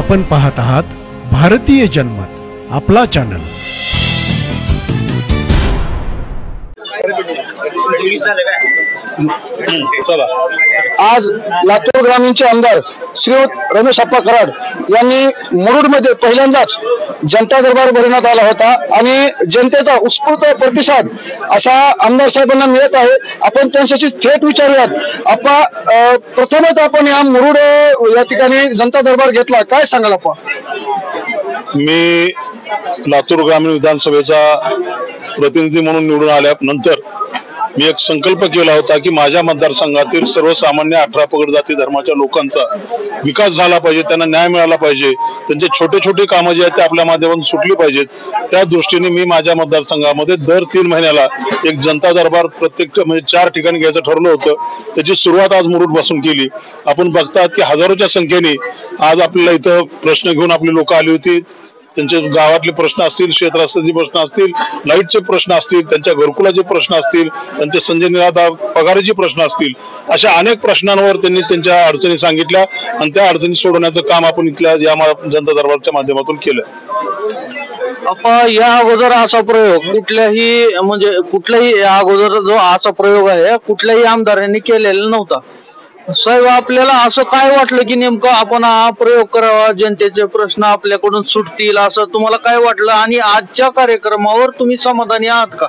आपण पाहत आहात भारतीय जनमत, आपला चॅनल। आज लातूर ग्रामीणचे आमदार श्रीयुत रमेश अप्पा कराड यांनी मुरुडमध्ये पहिल्यांदाच जनता दरबार भरवण्यात आला होता आणि जनतेचा उत्स्फूर्त प्रतिसाद असा आमदार साहेबांना मिळत आहे। आपण त्यांच्याशी थेट विचारूयात। अप्पा, प्रथमच आपण या मुरुड या ठिकाणी जनता दरबार घेतला, काय सांगाल अप्पा? मी लातूर ग्रामीण विधानसभेचा प्रतिनिधी म्हणून निवडून आल्यानंतर मी एक संकल्प केला होता की माझ्या मतदारसंघातील सर्वसामान्य 18 पगड जाती धर्माच्या लोकांचा विकास झाला पाहिजे, त्यांना न्याय मिळाला पाहिजे, त्यांचे छोटे छोटे कामं जे आहेत ते आपल्या माध्यमातून सुटली पाहिजेत। त्या दृष्टीने मी माझ्या मतदारसंघामध्ये दर 3 महिन्याला एक जनता दरबार प्रत्येक म्हणजे 4 ठिकाणी घ्यायचं ठरलं होतं। त्याची सुरुवात आज मुरुड पासून केली। आपण बघतात की हजारोच्या संख्येने आज आपल्याला इथं प्रश्न घेऊन आपली लोक आली होती। त्यांचे गावातले प्रश्न असतील, क्षेत्रस्थाचे प्रश्न असतील, लाईटचे प्रश्न असतील, त्यांच्या घरकुलाचे प्रश्न असतील, त्यांचे संजय निराधार पगाराचे प्रश्न असतील, अशा अनेक प्रश्नांवर त्यांनी त्यांच्या अडचणी सांगितल्या आणि त्या अडचणी सोडवण्याचं काम आपण इथल्या या जनता दरबारच्या माध्यमातून केलं। अप्पा, या अगोदर असा प्रयोग कुठल्याही या अगोदर जो असा प्रयोग आहे कुठल्याही आमदारांनी केलेला नव्हता। साहेब, आपल्याला असं काय वाटलं की नेमकं आपण हा प्रयोग करावा, जनतेचे प्रश्न आपल्याकडून सुटतील असं तुम्हाला काय वाटलं आणि आजच्या कार्यक्रमावर तुम्ही समाधानी आहात का?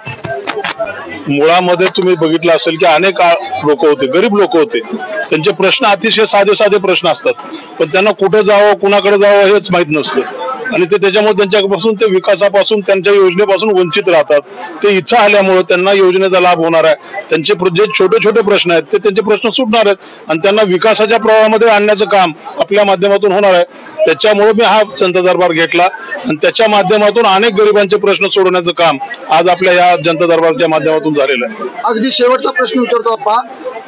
मुळामध्ये तुम्ही बघितलं असेल की अनेक लोक होते, गरीब लोक होते, त्यांचे प्रश्न अतिशय साधे साधे प्रश्न असतात, पण त्यांना कुठे जावं, कुणाकडे जावं हेच माहित नसतं आणि ते त्याच्यामुळे त्यांच्यापासून ते विकासापासून त्यांच्या योजनेपासून वंचित राहतात। ते इथं आल्यामुळे त्यांना योजनेचा लाभ होणार आहे, त्यांचे जे छोटे छोटे प्रश्न आहेत ते त्यांचे प्रश्न सुटणार आहेत आणि त्यांना विकासाच्या प्रवाहामध्ये आणण्याचं काम आपल्या माध्यमातून होणार आहे। त्याच्यामुळे मी हा जनता दरबार घेतला आणि त्याच्या माध्यमातून अनेक गरिबांचे प्रश्न सोडवण्याचं काम आज आपल्या या जनता दरबारच्या माध्यमातून झालेलं आहे। अगदी शेवटचा प्रश्न विचारतो अप्पा,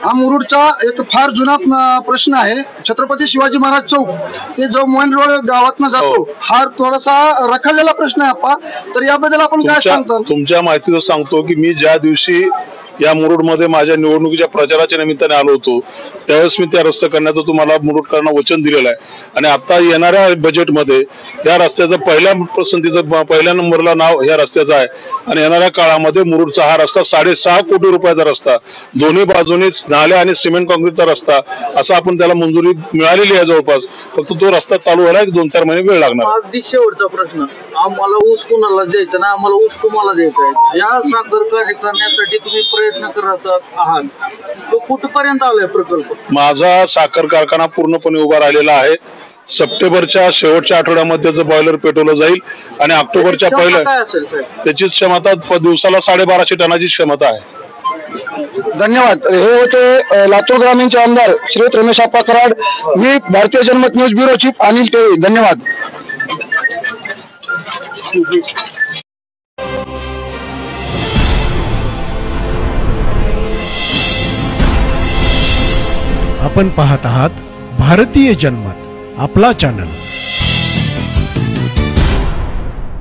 हा मुरुडचा एक फार जुना प्रश्न आहे, छत्रपती शिवाजी महाराज चौक ते जो मोइन रोड गावातनं जातो, हा थोडासा रखडलेला प्रश्न आहे अप्पा, तर याबद्दल आपण काय सांगतो? तुमच्या माहितीचं सांगतो की मी ज्या दिवशी या मुरुडमध्ये माझ्या निवडणुकीच्या प्रचाराच्या निमित्ताने आलो होतो त्यावेळेस मी त्या रस्ता करण्याचं तुम्हाला मुरुडकरांना वचन दिलेलं आहे आणि आता येणाऱ्या बजेटमध्ये त्या रस्त्याचं पहिल्या नंबरला नाव या रस्त्याचं आहे आणि येणाऱ्या काळामध्ये मुरुडचा हा रस्ता 6.5 कोटी रुपयाचा रस्ता, दोन्ही बाजूने नाल्या आणि सिमेंट काँक्रीटचा रस्ता असा आपण त्याला मंजुरी मिळालेली आहे जवळपास, फक्त तो रस्ता चालू व्हायला 2-4 महिने वेळ लागणार। अगदी शेवटचा प्रश्न, आम्हाला ऊस कुणाला द्यायचा ना, आम्हाला ऊस तुम्हाला द्यायचा आहे, या साखर कार्य करण्यासाठी तुम्ही प्रयत्न करत आहात, तो कुठपर्यंत आलाय प्रकल्प? माझा साखर कारखाना पूर्णपणे उभा राहिलेला आहे। सप्टेंबरच्या शेवटच्या आठवड्यामध्ये त्याचं बॉयलर पेटवलं जाईल आणि ऑक्टोबरच्या त्याची क्षमता दिवसाला 1250 टनाची क्षमता आहे। धन्यवाद। हे होते लातूर ग्रामीणचे आमदार श्रीयुत रमेश अप्पा कराड। मी भारतीय जनमत न्यूज ब्युरो चीफ अनिल टेळी, धन्यवाद। आपण पाहत आहात भारतीय जनमत, आपला चॅनल।